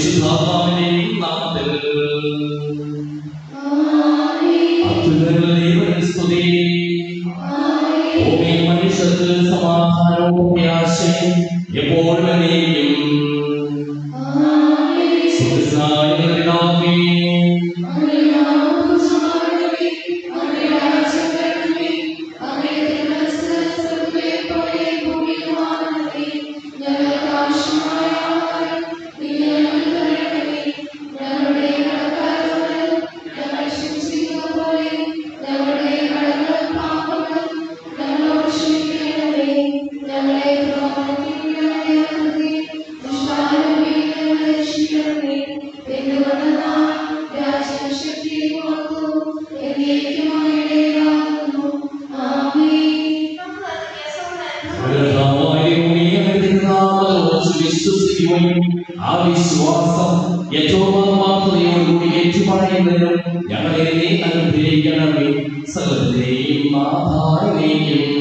പരിശുദ്ധാത്മാവിന്റെയും നാമത്തിൽ അത്യുന്നതങ്ങളിൽ സ്തുതി. ഭൂമിയിൽ മനുഷ്യർക്ക് സമാധാനവും പ്രത്യാശയും എപ്പോഴും എന്നേക്കും. ആ വിശ്വാസം ഏറ്റവും ആത്മാർത്ഥതയോടുകൂടി ഏറ്റുപറയുന്നതിനും ഞങ്ങളെ നീ അനുഗ്രഹിക്കണമേ. സകലത്തെയും നാഥായിലേക്കും.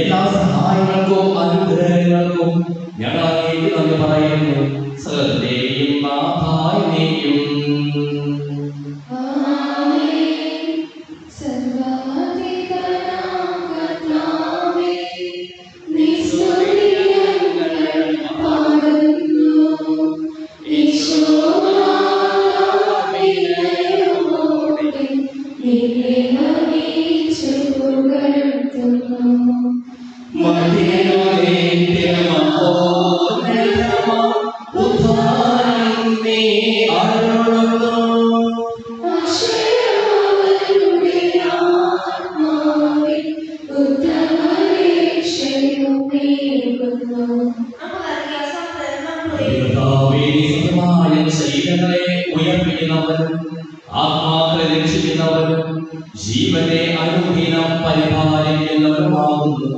എല്ലാ സഹായങ്ങൾക്കും അനുഗ്രഹങ്ങൾക്കും ഞങ്ങൾ നന്ദി പറയുന്നു. സകലത്തെയും നാഥായിലേക്കും. ശരീരങ്ങളെ ഉയർപ്പിക്കുന്നവനും ആത്മാക്കളെ രക്ഷിക്കുന്നവനും ജീവനെ അനുദിനം പരിപാലിക്കുന്നവനുമാകുന്നു.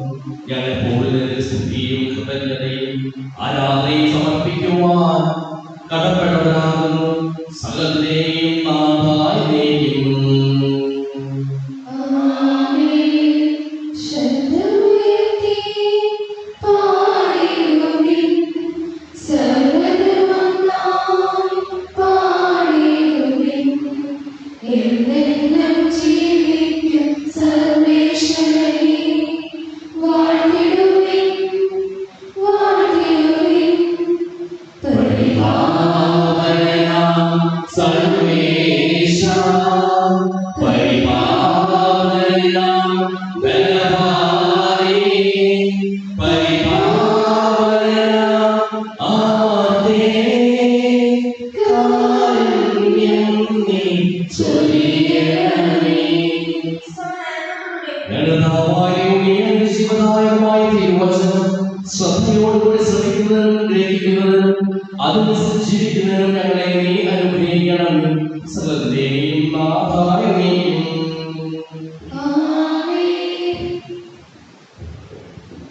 ഞങ്ങൾ കൂടുതൽ സ്തുതിയും കൃതജ്ഞതയും ആരാധനയും സമർപ്പിക്കുവാൻ കടപ്പെട്ടവരാകുന്നു. സകലത്തെയും നാഥായിലേക്കും. ശ്രദ്ധയോടുകൂടി ശ്രമിക്കുന്നതിനും ഗ്രഹിക്കുന്നതിനും അതനുസരിച്ച് ജീവിക്കുന്നതിനും ഞങ്ങളെ നീ അനുഗ്രഹിക്കണം. സകലത്തെയും നാഥായിലേക്കും.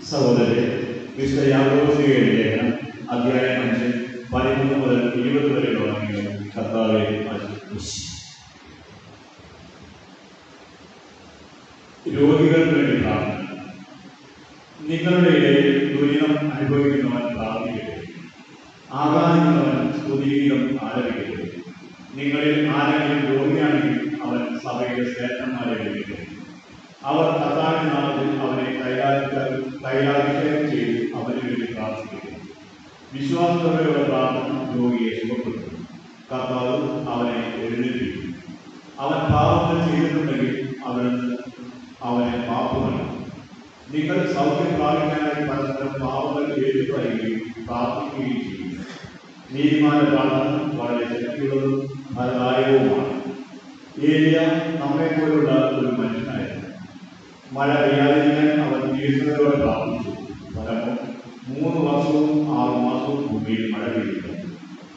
സഹോദരരെ, വിശുദ്ധ യാക്കോബ് ലേഖനം അധ്യായം 5 13 മുതൽ 20 വരെയുള്ള കർത്താവേ രോഗികൾക്ക് വേണ്ടി പ്രാർത്ഥന. നിങ്ങളുടെ ഇടയിൽ ദുരിതം അനുഭവിക്കുന്നവൻ പ്രാർത്ഥിക്കട്ടെ, ആകാദിക്കുന്നവൻ സ്തുതിഗീതം ആലപിക്കട്ടെ. നിങ്ങളിൽ ആരെങ്കിലും രോഗിയാണെങ്കിൽ അവൻ സഭയുടെ ശ്രേഷ്ഠന്മാരെ വിളിക്കട്ടെ. അവർ കർത്താവിന്റെ നാമത്തിൽ അവനെ കൈലാഭിഷേകം ചെയ്ത് അവന് വേണ്ടി പ്രാർത്ഥിക്കട്ടെ. വിശ്വാസത്തോടെയുള്ള പ്രാർത്ഥന രോഗിയെ സുഖപ്പെടുത്തും. കർത്താവ് അവനെ എഴുന്നേൽപ്പിക്കും. അവൻ പാപങ്ങൾ ചെയ്തിട്ടുണ്ടെങ്കിൽ അവനെ മാപ്പ് നൽകും. നിങ്ങൾ സൗഖ്യം പ്രാപിക്കാനായി പരസ്പരം പാപങ്ങൾ ഏറ്റുപറയുകയും പ്രാർത്ഥിക്കുകയും ചെയ്യും. നീതിമാന്റെ പ്രാർത്ഥന വളരെ ശക്തിയുള്ളതും ഫലദായകവുമാണ്. ഏലിയ നമ്മെപ്പോലുള്ള ഒരു മനുഷ്യനായിരുന്നു. മഴ പെയ്യാതിരിക്കാൻ അവൻ ദീർഘതയോടെ പ്രാർത്ഥിച്ചു. ഫലമോ 3 വർഷവും 6 മാസവും ഭൂമിയിൽ മഴ പെയ്യുന്നു.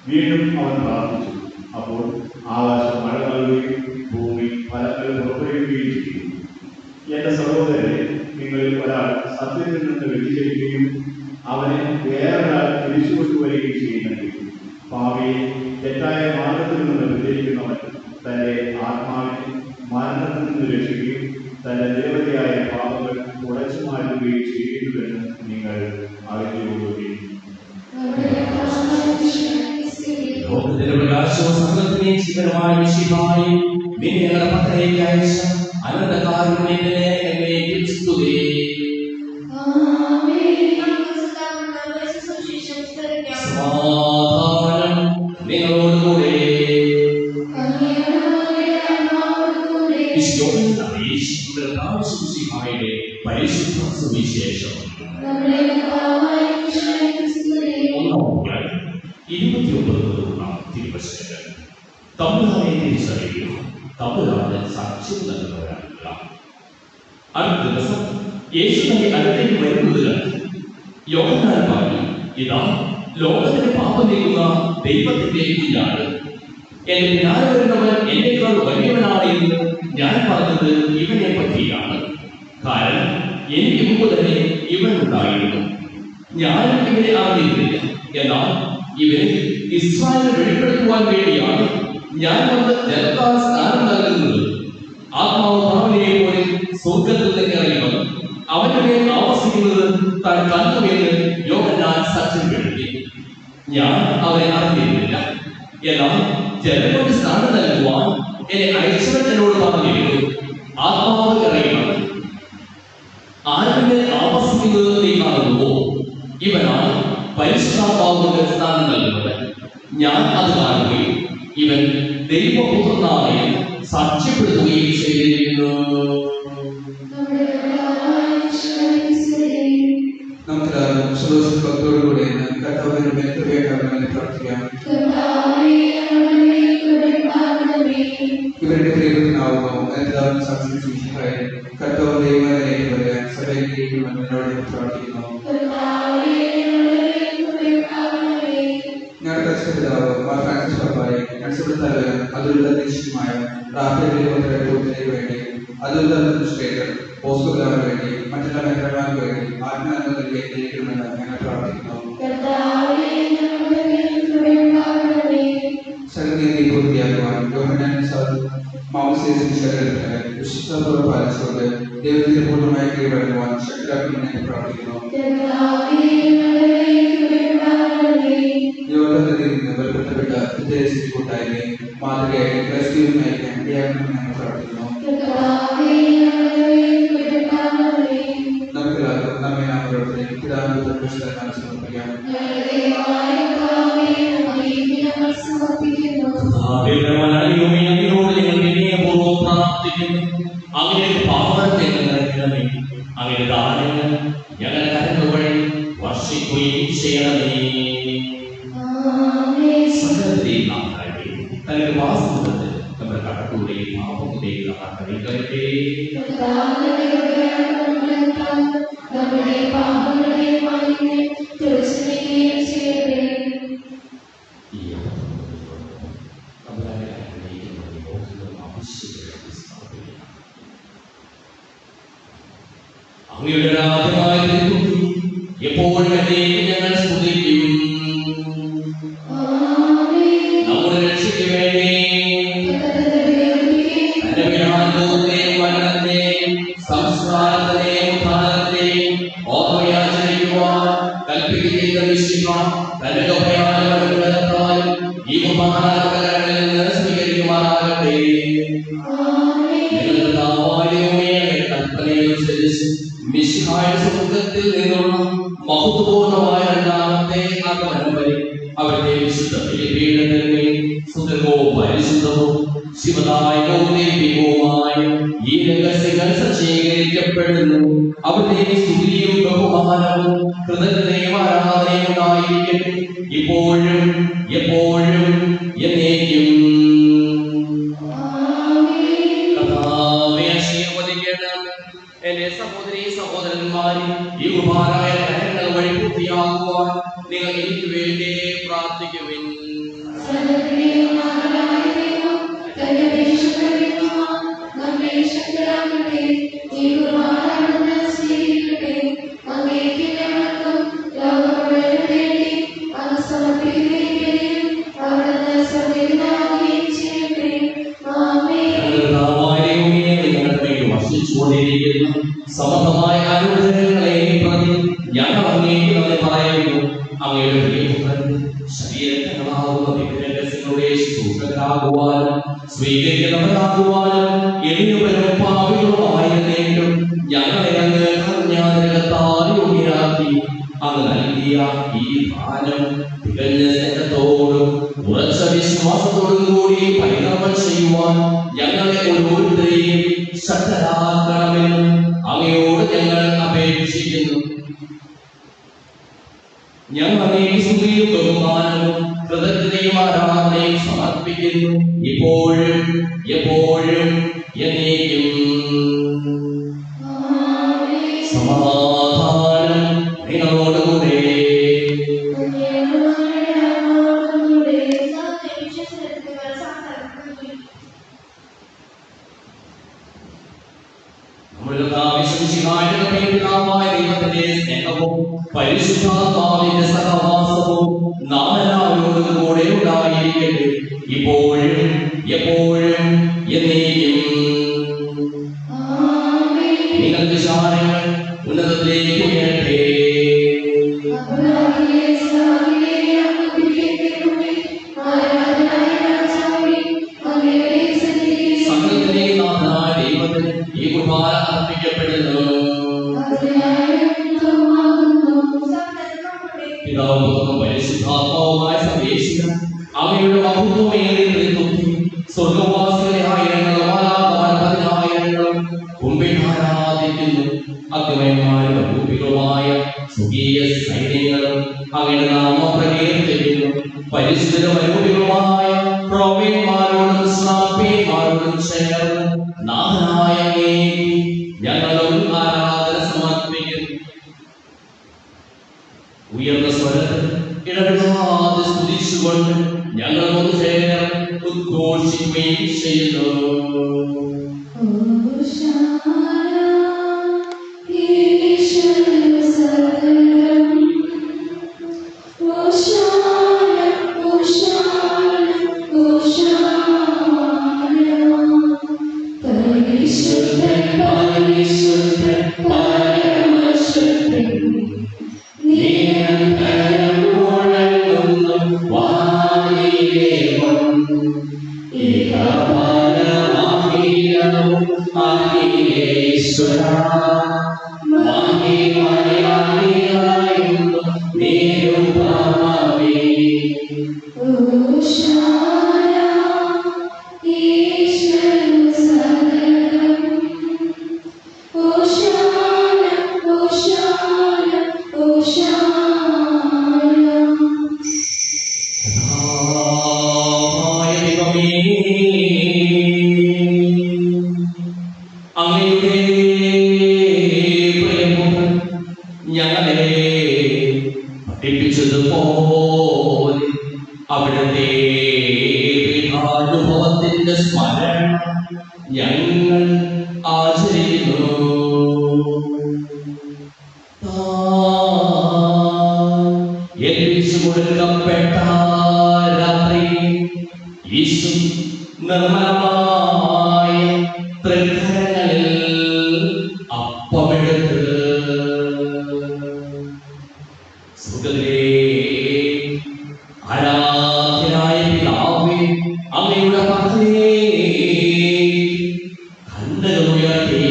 വീണ്ടും അവൻ പ്രാർത്ഥിച്ചു. അപ്പോൾ ആകാശം മഴ നൽകുകയും ഭൂമി ഫലങ്ങൾ പുറപ്പെടുവിക്കുകയും ചെയ്തു. എന്റെ സഹോദരരെ, നിങ്ങളിൽ ഒരാൾ സത്യത്തിൽ നിന്ന് വ്യതിചലിക്കുകയും അവനെ വേറൊരാൾ തിരിച്ചു കൊണ്ടുവരികയും ചെയ്യുന്നെങ്കിൽ ഭാവിയിൽ തെറ്റായ മാർഗത്തിൽ നിന്ന് വ്യതിചലിക്കുന്നവൻ തന്റെ ആത്മാവിനെ മരണത്തിൽ നിന്ന് രക്ഷിക്കുകയും തന്റെ നിരവധിയായ പാപങ്ങൾ തുടച്ചു മാറ്റുകയും ചെയ്യുന്നുവെന്ന് നിങ്ങൾ അറിഞ്ഞുകൊള്ളുകയും. ലോകത്തിന്റെ പ്രകാശവും സകലത്തിന്റെയും ജീവനുമായ മിശിഹായേ, നിന്നെ ഞങ്ങളുടെ പക്കലേക്ക് അയച്ച അനന്തകാരുണ്യത്തിന് എന്നേക്കും സ്തുതി. സമാധാനം നിങ്ങളോടുകൂടെ. മിശിഹായുടെ പരിശുദ്ധ സുവിശേഷം 29 തിരുവചനങ്ങൾ. തമ്പുരാനെ തിരിച്ചറിയുക, തമ്പുരാന് സാക്ഷ്യം നൽകുന്നവരാകുക. അടുത്ത ദിവസം യേശു തന്റെ അടുത്തേക്ക് വരുന്നത് കണ്ട് യോഹന്നാൻ പറഞ്ഞു, ഇതാ ലോകത്തിന്റെ പാപം നീക്കുന്ന ദൈവത്തിന്റെ കുഞ്ഞാട്. എന്റെ പിന്നാലെ വരുന്നവൻ എന്നേക്കാൾ വലിയവനാണ് എന്ന് ഞാൻ പറഞ്ഞത് ഇവനെ പറ്റിയാണ്. കാരണം എനിക്ക് മുമ്പ് തന്നെ ഇവൻ ഉണ്ടായിരുന്നു. ഞാൻ ഇവനെ അറിഞ്ഞിരുന്നില്ല. എന്നാൽ ഇവനെ ഇസ്രായേൽ വെളിപ്പെടുത്തുവാൻ വേണ്ടിയാണ് ഞാൻ വന്ന് ജലത്താൽ സ്നാനം നൽകുന്നത്. ആത്മാവ് പ്രാവിനെ പോലെ സ്വർഗ്ഗത്തിൽ നിന്ന് ഇറങ്ങി വന്നു അവന്റെ മേൽ ആവസിക്കുന്നത് താൻ കണ്ടുവെന്ന് യോഹന്നാൻ സാക്ഷ്യം എഴുതി. ഞാൻ അവനെ അറിഞ്ഞിരുന്നില്ല. എന്നാൽ ജലം കൊണ്ട് സ്നാനം നൽകുവാൻ എന്നെ അയച്ചവൻ എന്നോട് പറഞ്ഞിരുന്നു, ആത്മാവ് ഇറങ്ങി വന്നു ആരുടെ ആവസിക്കുന്നത് നീ കാണുന്നുവോ, ഇവനാണ് പരിശുദ്ധാത്മാവ് കൊണ്ട് സ്നാനം നൽകുന്നത്. ഞാൻ അത് കാണുകയും ഇവൻ ദൈവപുത്രനായി സാക്ഷ്യപ്പെടുത്തുകയും ചെയ്തിരിക്കുന്നു. ഭക്തോടുകൂടെ പ്രാർത്ഥിക്കാം. ഇവരുടെ പ്രിയനാവുന്നു കർത്താവ് ദൈവത്തിലേക്ക് വരാൻ സഭയിലേക്ക് എന്നോട് പ്രാർത്ഥിക്കുന്നു. ഞങ്ങളുടെ കർഷകപിതാവ് മാർ ഫ്രാൻസിസ് പാപ്പായെ, ഞങ്ങളുടെ തലവൻ അതുലുള്ള നിശ്ചയമായ റാഫേലിലേക്ക് വേണ്ടി, അതുള്ള അഡ്മിനിസ്ട്രേറ്റർ പോസ്കോ പിതാവിന് വേണ്ടി, മറ്റുള്ള മേഖലമാർക്ക് വേണ്ടി ആത്മാനന്ദത്തിൽ കേന്ദ്രീകരിക്കണമെന്ന് ഞങ്ങൾ പ്രാർത്ഥിക്കുന്നു. സകലനീതി പൂർത്തിയാക്കുവാൻ യോഹന്നാൻ വിശുദ്ധത്തോടെ പാലിച്ചുകൊണ്ട് ദൈവത്തിന്റെ പൂർണ്ണമായി കീഴടങ്ങുവാൻ ശക്തരാക്കുമെന്ന് ഞങ്ങൾ പ്രാർത്ഥിക്കുന്നു. യോഹന്നാനിൽ നിന്ന് ബലപ്പെടുത്തപ്പെട്ട കൂട്ടായ്മയെ മാതൃകയായി ക്രൈസ്തവ നയിക്കാൻ ഇടയാക്കണമെന്ന് ഞങ്ങൾ പ്രാർത്ഥിക്കുന്നു. നമുക്കെല്ലാവർക്കും നമ്മെ നാം പ്രവർത്തനം പിതാവിന്റെ പുസ്തകങ്ങൾ സമർപ്പിക്കാം. അങ്ങനെ പാപത്തെ നിറയ്ക്കണമേ, അങ്ങനെ ദാനങ്ങൾ ഞങ്ങളുടെ കരങ്ങൾ വഴി വർഷിക്കുകയും ചെയ്യണമേ. സകലത്തെയും നാം തന്റെ വാസ്തവത്തിൽ നമ്മുടെ കടക്കളുടെയും പാപങ്ങളുടെയും കഴിക്കട്ടെ. അങ്ങയുടെ രാജ്യമായ എപ്പോഴും ഞങ്ങൾ സ്തുതിക്കും. നമ്മുടെ രക്ഷയ്ക്ക് വേണ്ടി തന്റെ വിധാനത്തെയും മരണത്തെയും സംസ്കാരത്തെയും ഉദ്ധാനത്തെയും ഓർമ്മയാചരിക്കുവാൻ കൽപ്പിക്കുന്ന വിശ്വാസം തന്റെ ഈ ഉപഹാരങ്ങളിൽ നിന്ന് സ്വീകരിക്കുമാറാകട്ടെ. കൽപ്പനയനുസരിച്ച് മിശിഹായുടെ സ്വർഗ്ഗത്തിൽ നിന്നുള്ള മഹത്വപൂർണമായ രണ്ടാമത്തെ ആഗമനം വരെ അവരുടെ വിശുദ്ധ ബലിപീഠത്തിന്മേൽ സുന്ദരവും പരിശുദ്ധവും ശിവദായകവും ദൈവികവുമായ ഈ രഹസ്യങ്ങൾ സജ്ജീകരിക്കപ്പെടുന്നു. അവരുടെ സ്തുതിയും ബഹുമാനവും കൃതജ്ഞതയും ആരാധനയും ഉണ്ടായിരിക്കട്ടെ, ഇപ്പോഴും എപ്പോഴും എന്നേക്കും. എന്റെ സഹോദരീ സഹോദരന്മാരും ഈ ഉപഹാരമായ പൂർത്തിയാക്കുവാൻ നിങ്ങൾ എനിക്ക് വേണ്ടി പ്രാർത്ഥിക്കുവിൻ. സമർത്ഥമായ അനുഗ്രഹങ്ങളെ പ്രതി ഞങ്ങൾ അങ്ങേക്ക് നന്ദി പറയുന്നു. അങ്ങയുടെ പ്രിയപുത്രന്റെ ശരീരങ്ങളാകുന്ന വിഗ്രഹങ്ങളുടെ സൂക്ഷ്മരാകുവാനും സ്വീകരിക്കുന്നവരാകുവാനും എളിയവരും പാപികളുമായിരുന്നെങ്കിലും ഞങ്ങളെ അങ്ങ് കന്യാതിരകത്താൽ യോഗ്യരാക്കി. അങ്ങ് നൽകിയ ഈ ദാനം തികഞ്ഞ സ്നേഹത്തോടും ഉറച്ച വിശ്വാസത്തോടും കൂടി പരിണാമം ചെയ്യുവാൻ ഞങ്ങളെ ഓരോരുത്തരെയും ശക്തരാക്കണമെന്ന് അങ്ങയോട് ഞങ്ങൾ അപേക്ഷിക്കുന്നു. ഞങ്ങൾ അങ്ങേക്ക് സ്തുതിയും ബഹുമാനവും കൃതജ്ഞതയും ആരാധനയും സമർപ്പിക്കുന്നു, ഇപ്പോഴും എപ്പോഴും എന്നേക്കും. സമാധാനം നിങ്ങളോടുകൂടെ. ദൈവത്തിന്റെ സ്നേഹവും പരിശുദ്ധാത്മാവിന്റെ സഹവാസവും നാം എല്ലാവരോടും കൂടെ ഉണ്ടായിരിക്കട്ടെ, ഇപ്പോഴും എപ്പോഴും എന്നേക്കും. നിങ്ങൾ വിചാരങ്ങൾ ഉന്നതത്തിലേക്ക് ഉയരട്ടെ. സകലത്തിലെ നാഥനായ ദൈവത്തിന് ഈ കുർബാന അർപ്പിക്കപ്പെടുന്നു. പിതാവും പരിശുദ്ധാത്മാവുമായ സർവേശ്വരൻ അങ്ങയുടെ മഹത്വമേറിയ ത്രിത്വത്തിൽ സ്വർഗ്ഗവാസികളെ ആയിരങ്ങളും പതിനായിരങ്ങളും മുമ്പിൽ ആരാധിക്കുന്നു. അഗ്നിമയന്മാരും അരൂപികളുമായ സ്വർഗീയ സൈന്യങ്ങളും അങ്ങയുടെ നാമം പ്രകീർത്തിക്കുന്നു. പരിശുദ്ധരും അരൂപികളുമായ പ്രവീൺമാരോടും ശ്രാപ്യന്മാരോടും ചേർന്ന് നാഥനായ അങ്ങേക്ക് ഞങ്ങളും ആരാധന സമർപ്പിക്കുന്നു. ഉയർന്ന സ്വരത്തിൽ ഇടപെടാതെ സ്തുതിച്ചുകൊണ്ട് ഞങ്ങൾ ഒന്ന് ചേർന്ന് ഉദ്ഘോഷിക്കുകയും ചെയ്യുന്നു. അവിടുത്തെ പീഠാനുഭവത്തിന്റെ സ്മരണ ഞങ്ങൾ ആചരിക്കുന്നു. ഏൽപ്പിച്ചു കൊടുക്കപ്പെട്ട രാത്രി യേശു നിർമ്മലമായ തൃക്കരങ്ങളിൽ അപ്പമെടുത്ത് സുഖത്തിലെ ആരാധ്യനായ പിതാവേ, അങ്ങയുടെ പക്കലേ കണ്ണുകളുയർത്തി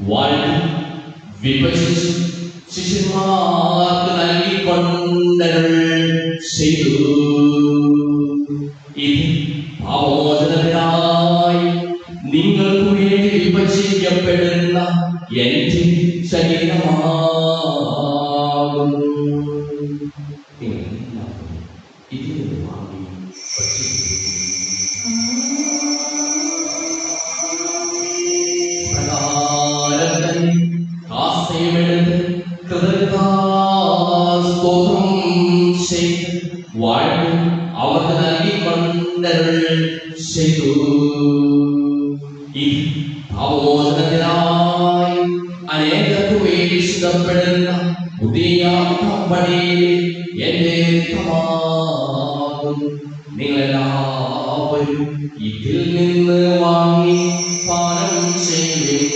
വാഴ്ത്തി വിഭജിച്ച് ശിഷ്യന്മാർക്ക് നൽകിക്കൊണ്ടരുൾ ചെയ്തു. ഇത് പാപമോചനത്തിനായി നിങ്ങൾക്ക് വേണ്ടി വിഭജിക്കപ്പെടുന്ന എന്റെ ശരീരമാകുന്നു. ഇതിന് വാങ്ങി കാസയുമെടുത്ത് ചെയ്തു. ഈ പാപമോചനത്തിനായി അനേകർക്കു വേണ്ടി ഇഷ്ടപ്പെടുന്ന പുതിയ കമ്പനിയിൽ എന്റെ നിങ്ങളെല്ലാവരും ഇതിൽ നിന്ന് വാങ്ങി പാനം ചെയ്യും.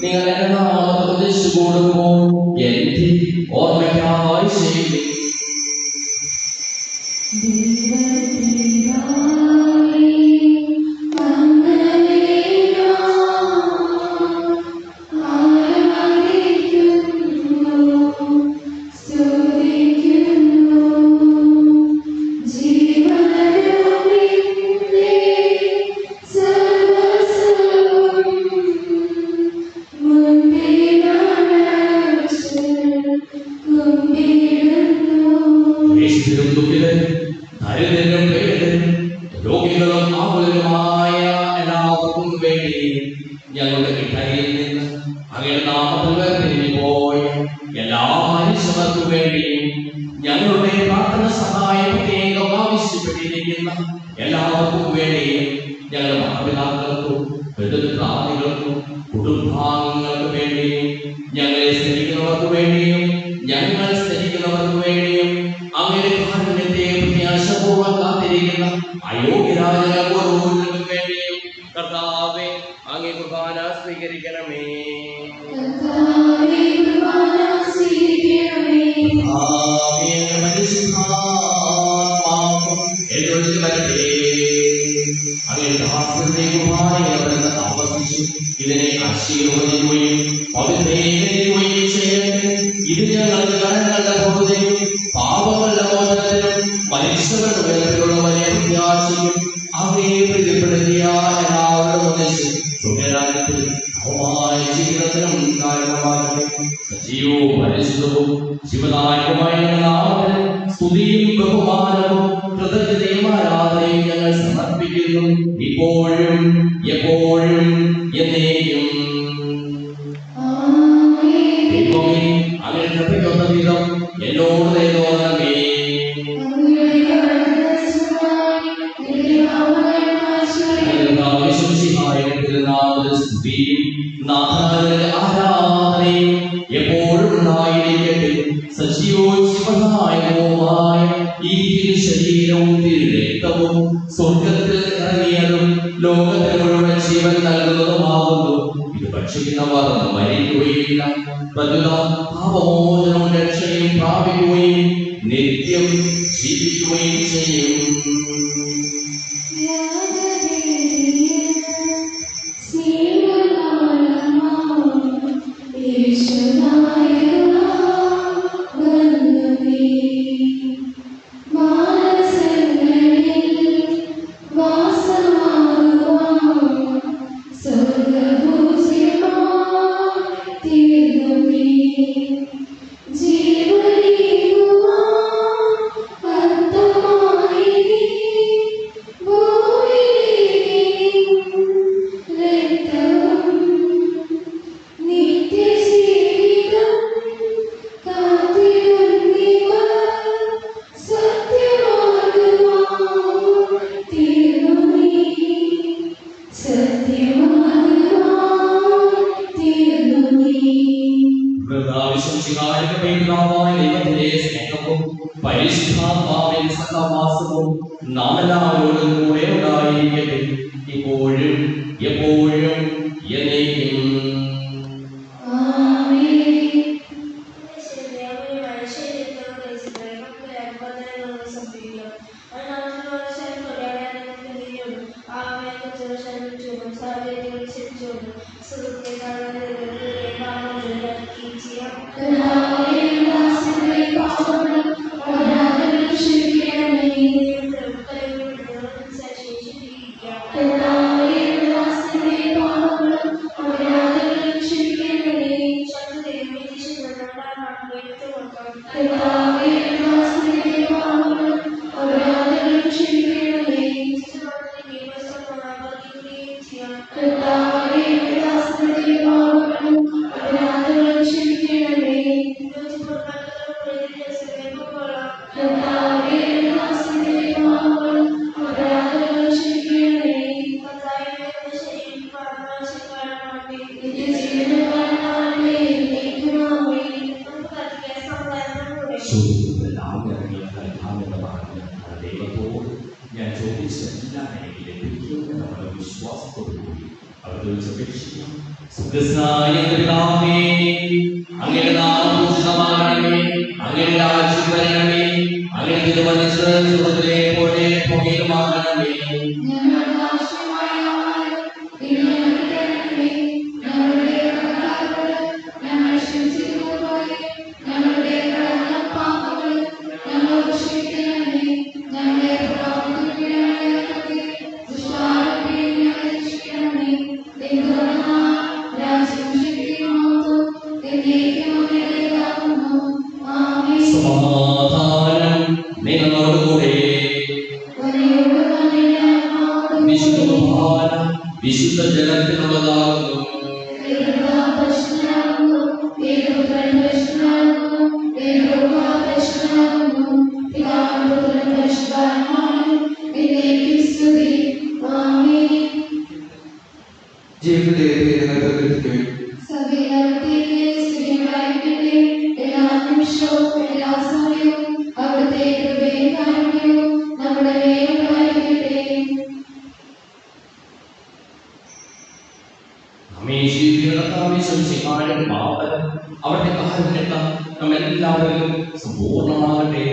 നിങ്ങൾ എന്നെ ഉപദേശിച്ചു കൊടുക്കുമ്പോൾ എന്റെ ഓർമ്മയ്ക്കായി ചെയ്യും. ഞങ്ങളുടെ ഇടയിൽ നിന്ന് അങ്ങയുടെ നാമത്തിൽ പോയ എല്ലാ മനുഷ്യർക്കു വേണ്ടിയും ഞങ്ങളുടെ പ്രാർത്ഥന സഹായം പ്രത്യേകം ആവശ്യപ്പെട്ടിരിക്കുന്ന എല്ലാവർക്കും വേണ്ടിയും ഞങ്ങളുടെ മാതാപിതാക്കൾക്കും പ്രാണികൾക്കും കുടുംബാംഗങ്ങൾക്ക് വേണ്ടിയും ഞങ്ങളെ സ്നേഹിക്കുന്നവർക്ക് വേണ്ടിയും ഞങ്ങൾ സ്നേഹിക്കുന്നവർക്ക് വേണ്ടിയും അങ്ങയുടെ കാരുണ്യത്തെ പ്രത്യാശപൂർവ്വം കാത്തിരിക്കുന്ന അയോഗ്യരായ ഓരോരുത്തർക്കും വേണ്ടിയും കർത്താവേ അങ്ങേ കുർബാന സ്വീകരിക്കണമേ. ഇതിനെ ആശീർവദിക്കുകയും പവിത്രീകരിക്കുകയും ചെയ്യട്ടെ. ഇത് ഞങ്ങളുടെ കടങ്ങളുടെ ബോധയും പാപങ്ങളുടെ മോചനത്തിനും മനുഷ്യരുടെ വേദനയുള്ള വലിയ പ്രത്യാശയും അവയെ പ്രീതിപ്പെടുത്തിയ എല്ലാവരുടെ ഉദ്ദേശം സുഖരാജ്യത്തിൽ ജീവിതത്തിനും കാരണമാകട്ടെ. സജീവവും പരിശുദ്ധവും ശിവനായകമായ നാമത്തിൽ സ്തുതിയും ബഹുമാനവും കൃതജ്ഞതയും ആരാധനയും ഞങ്ങൾ സമർപ്പിക്കുന്നു, ഇപ്പോഴും എപ്പോഴും എന്നേക്കും. ദൈവമേ, അങ്ങയുടെ കൃപയ്ക്കൊത്ത വിധം എന്നോട് ദയതോന്നണമേ. ആരാധനയും എപ്പോഴും ഉണ്ടായിരിക്കട്ടെ. സജീവവും ശിവനായകവുമായ ഈ ശരീരവും രക്തവും സ്വർഗത്തിൽ ഇറങ്ങിയതും ലോകത്തിന് മുഴുവൻ ജീവൻ നൽകുന്നതുമാകുന്നു. ഇത് ഭക്ഷിക്കുന്നവർ മരിക്കുകയില്ല, പ്രതുല പാപമോചനവും രക്ഷയും പ്രാപിക്കുകയും നിത്യം ജീവിക്കുകയും ചെയ്യും. പരിശുദ്ധാത്മാവിന്റെ സഹവാസവും നാമെല്ലാവരോടും കൂടെ ഉണ്ടായിരിക്കട്ടെ, ഇപ്പോഴും എപ്പോഴും എന്നേക്കും. Amen. ദൈവത്തോട് ഞാൻ ചോദിച്ചെല്ലാം എനിക്ക് ലഭിക്കുമെന്ന് നമ്മുടെ വിശ്വാസത്തോടുകൂടി അവർ ചോദിച്ചപേക്ഷിക്കാം. സുഖസായപിതാവേ, അങ്ങയുടെ നാമം പൂജിതമാകണമേ, അങ്ങയുടെ രാജ്യം വരണമേ, അങ്ങയുടെ തിരുമനസ്സ് സ്വർഗ്ഗത്തിലെ പോലെ ഭൂമിയിലുമാകണമേ. സമാധാനം നിങ്ങളോടുകൂടെ. വിശുദ്ധ ജലത്തിനുള്ളതാകുന്നു. അവരുടെ കാരുണ്യത്താൽ നമ്മെല്ലാവരിലും സമ്പൂർണ്ണമാകട്ടെ.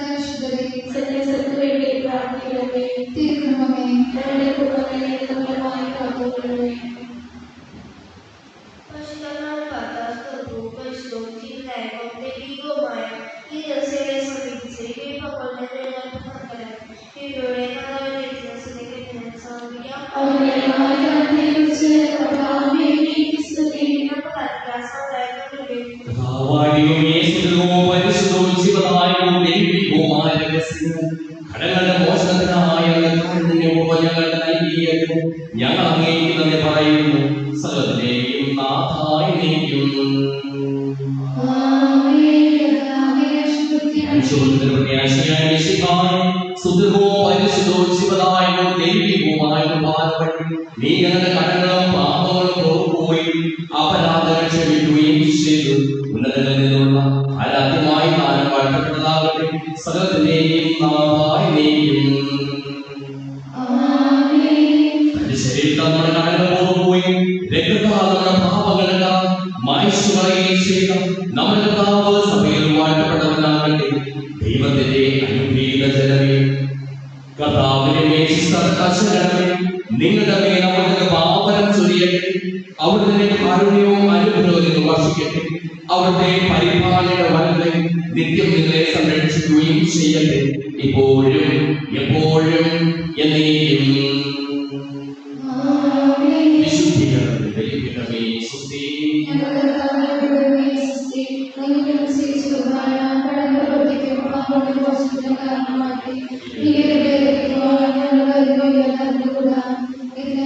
Gracias. തിരുമമേ ഞങ്ങളുടെ കുടുംബങ്ങളെ പൂർണ്ണമായി കാത്തുകൊള്ളണമേ. ഘടകങ്ങളുടെ മോശത്തിനായ ഞങ്ങൾ അങ്ങേക്ക് പറയുന്നു. സകലത്തിനെയും നാഥായി നീക്കും. നീ ഞങ്ങളുടെ കടങ്ങളും പാപങ്ങളും ഓർക്കുകയും അപരാധങ്ങൾ ക്ഷമിക്കുകയും ചെയ്തു. ഉന്നതങ്ങളിൽ നിന്നുള്ള ആരാധ്യമായി താനും വാഴ്ത്തപ്പെട്ടതാകട്ടെ. സകലത്തിനെയും നാഥായി നീക്കും. തന്റെ ശരീരത്തിൽ നമ്മുടെ കടങ്ങൾ ഓർക്കുകയും രക്തത്താൽ നമ്മുടെ പാപങ്ങളെല്ലാം മായ്ച്ചു കളയുകയും ചെയ്ത നമ്മുടെ കർത്താവ് സഭയിൽ വാഴ്ത്തപ്പെട്ടവനാകട്ടെ. ദൈവത്തിന്റെ അനുഗ്രഹീത ജനമേ, കർത്താവിന്റെ മേശിസ്തരണമേ, നിങ്ങളുടെ മേൽ അവിടുത്തെ പാപനം ചൊരിയട്ടെ. അവിടുത്തെ കാരുണ്യവും അനുഗ്രഹവും വർഷിക്കട്ടെ. അവിടുത്തെ പരിപാലനയുടെ വലത് നിത്യം നിങ്ങളെ സംരക്ഷിക്കുകയും ചെയ്യട്ടെ. ഇപ്പോഴും എപ്പോഴും എന്നേക്കും. കാരണമാക്കി